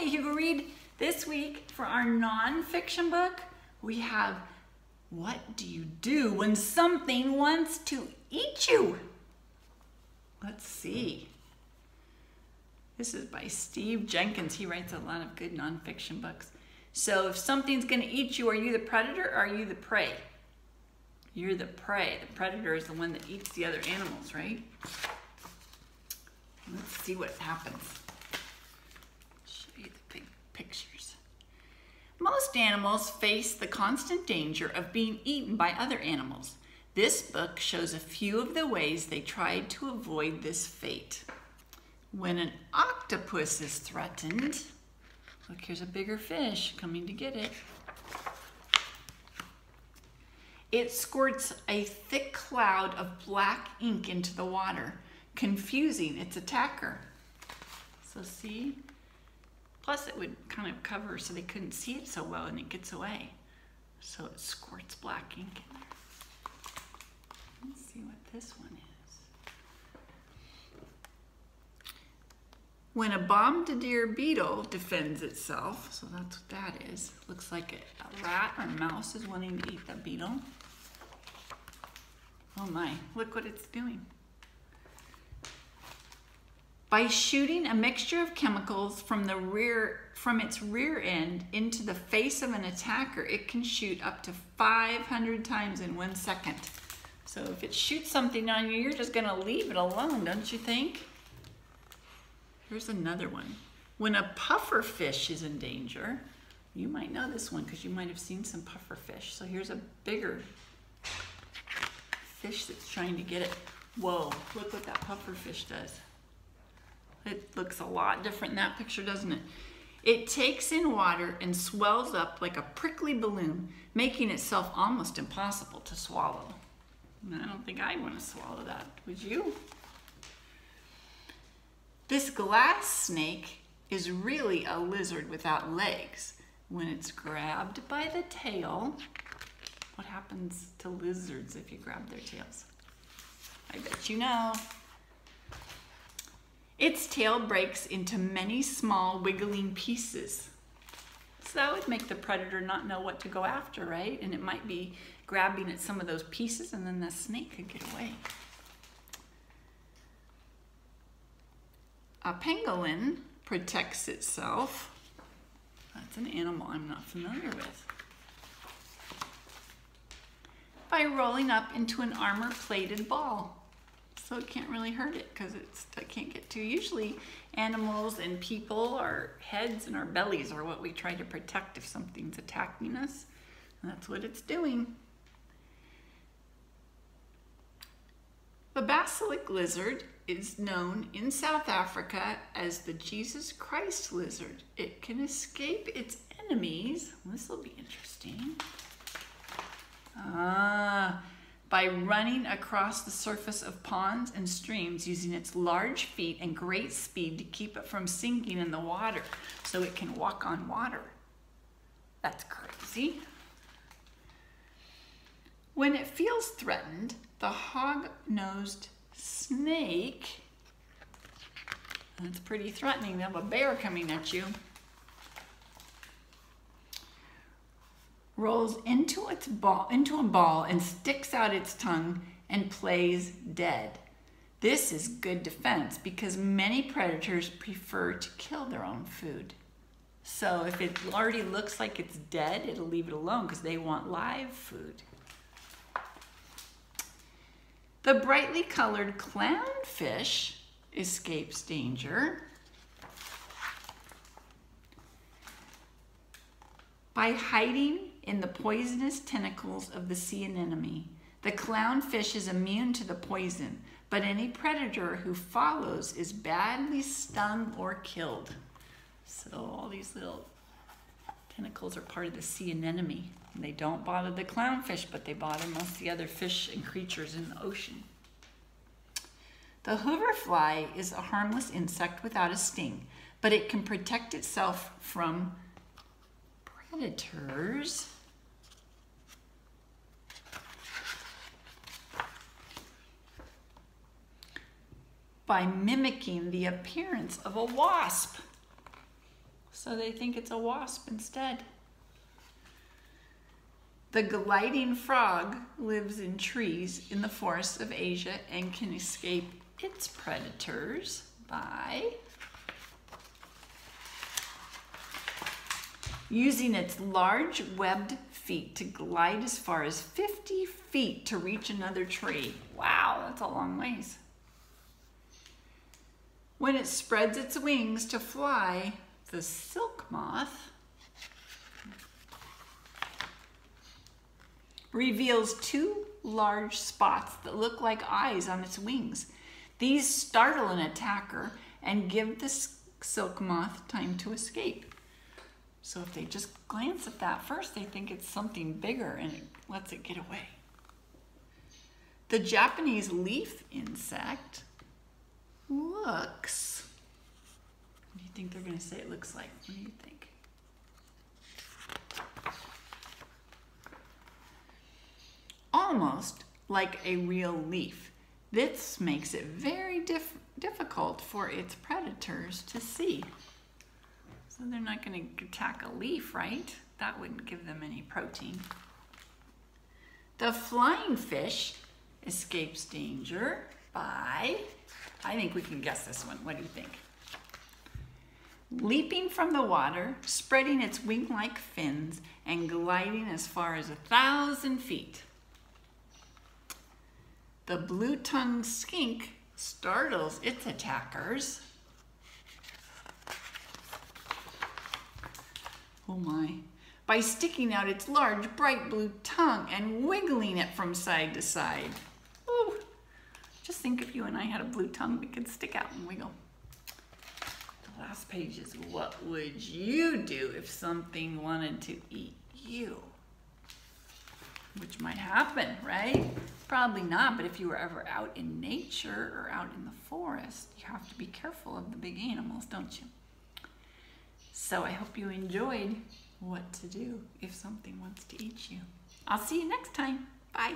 Okay, Hugo Read, this week for our nonfiction book, we have What Do You Do When Something Wants to Eat You? Let's see. This is by Steve Jenkins. He writes a lot of good nonfiction books. So if something's going to eat you, are you the predator or are you the prey? You're the prey. The predator is the one that eats the other animals, right? Let's see what happens. Show you the big pictures. Most animals face the constant danger of being eaten by other animals. This book shows a few of the ways they tried to avoid this fate. When an octopus is threatened, look, here's a bigger fish coming to get it. It squirts a thick cloud of black ink into the water, confusing its attacker. So see? Plus it would kind of cover so they couldn't see it so well and it gets away. So it squirts black ink in there. Let's see what this one is. When a bombardier beetle defends itself, so that's what that is. Looks like a rat or a mouse is wanting to eat the beetle. Oh my, look what it's doing. By shooting a mixture of chemicals from its rear end into the face of an attacker, it can shoot up to 500 times in 1 second. So if it shoots something on you, you're just gonna leave it alone, don't you think? Here's another one. When a puffer fish is in danger, you might know this one because you might have seen some puffer fish. So here's a bigger fish that's trying to get it. Whoa, look what that puffer fish does. It looks a lot different in that picture, doesn't it? It takes in water and swells up like a prickly balloon, making itself almost impossible to swallow. I don't think I'd want to swallow that, would you? This glass snake is really a lizard without legs. When it's grabbed by the tail, what happens to lizards if you grab their tails? I bet you know. Its tail breaks into many small wiggling pieces. So that would make the predator not know what to go after, right? And it might be grabbing at some of those pieces and then the snake could get away. A pangolin protects itself. That's an animal I'm not familiar with. By rolling up into an armor-plated ball. So it can't really hurt it because it can't get to. Usually animals and people, our heads and our bellies are what we try to protect if something's attacking us. And that's what it's doing. The basilic lizard is known in South Africa as the Jesus Christ lizard. It can escape its enemies. This will be interesting. By running across the surface of ponds and streams using its large feet and great speed to keep it from sinking in the water so it can walk on water. That's crazy. When it feels threatened, the hog-nosed snake, that's pretty threatening. They have a bear coming at you. Rolls into a ball and sticks out its tongue and plays dead. This is good defense because many predators prefer to kill their own food. So if it already looks like it's dead, it'll leave it alone because they want live food. The brightly colored clownfish escapes danger by hiding in the poisonous tentacles of the sea anemone. The clownfish is immune to the poison, but any predator who follows is badly stung or killed. So all these little tentacles are part of the sea anemone. They don't bother the clownfish, but they bother most of the other fish and creatures in the ocean. The hoverfly is a harmless insect without a sting, but it can protect itself from predators by mimicking the appearance of a wasp. so they think it's a wasp instead. The gliding frog lives in trees in the forests of Asia and can escape its predators by using its large webbed feet to glide as far as 50 feet to reach another tree. Wow, that's a long ways. When it spreads its wings to fly, the silk moth reveals two large spots that look like eyes on its wings. These startle an attacker and give the silk moth time to escape. So if they just glance at that first, they think it's something bigger and it lets it get away. The Japanese leaf insect looks, what do you think they're going to say it looks like? What do you think? Almost like a real leaf. This makes it very difficult for its predators to see. So they're not going to attack a leaf, right? That wouldn't give them any protein. The flying fish escapes danger by, I think we can guess this one. What do you think? Leaping from the water, spreading its wing-like fins, and gliding as far as 1,000 feet. The blue-tongued skink startles its attackers. Oh my. By sticking out its large, bright blue tongue and wiggling it from side to side. Ooh. Just think if you and I had a blue tongue, we could stick out and wiggle. The last page is, what would you do if something wanted to eat you? Which might happen, right? Probably not, but if you were ever out in nature or out in the forest, you have to be careful of the big animals, don't you? So I hope you enjoyed what to do if something wants to eat you. I'll see you next time. Bye.